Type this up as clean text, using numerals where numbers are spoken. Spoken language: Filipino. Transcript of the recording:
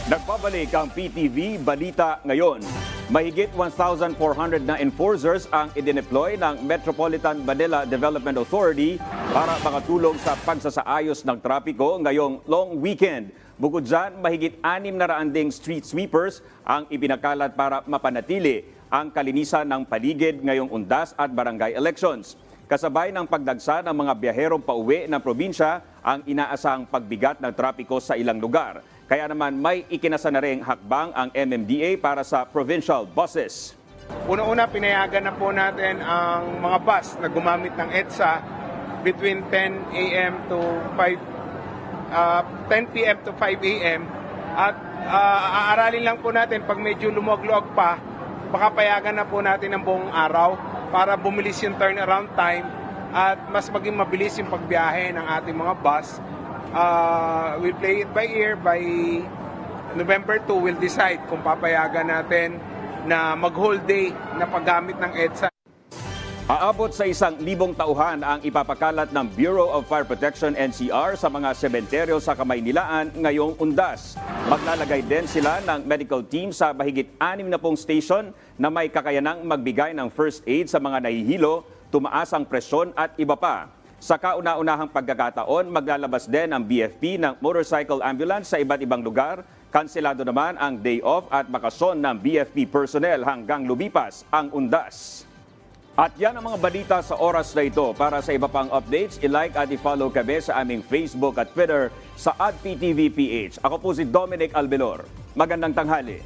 Nagbabalik ang PTV Balita Ngayon. Mahigit 1,400 na enforcers ang idineploy ng Metropolitan Manila Development Authority para makatulong sa pagsasaayos ng trapiko ngayong long weekend. Bukod dyan, mahigit 600 ding street sweepers ang ibinakalat para mapanatili ang kalinisan ng paligid ngayong undas at barangay elections. Kasabay ng pagdagsa ng mga biyaherong pauwi ng probinsya ang inaasahang pagbigat ng trapiko sa ilang lugar. Kaya naman may ikinasa na ring hakbang ang MMDA para sa provincial buses. Una-una, pinayagan na po natin ang mga bus na gumamit ng EDSA between 10 a.m. to 10 p.m. to 5 a.m. At aaralin lang po natin pag medyo lumuwag-luwag pa, baka payagan na po natin ang buong araw para bumilis yung turnaround time at mas maging mabilis yung pagbiyahe ng ating mga bus. We'll play it by ear. By November 2, we'll decide kung papayagan natin na mag-whole day na paggamit ng EDSA. Aabot sa 1,000 tauhan ang ipapakalat ng Bureau of Fire Protection NCR sa mga sementeryo sa Kamaynilaan ngayong undas. Maglalagay din sila ng medical team sa mahigit 60 station na may kakayanang magbigay ng first aid sa mga nahihilo, tumaas ang presyon at iba pa. Sa kauna-unahang pagkakataon, maglalabas din ang BFP ng motorcycle ambulance sa iba't ibang lugar. Kanselado naman ang day off at bakasyon ng BFP personnel hanggang lumipas ang undas. At yan ang mga balita sa oras na ito. Para sa iba pang updates, i-like at i-follow kami sa aming Facebook at Twitter sa @PTVPH. Ako po si Dominic Albelor. Magandang tanghali.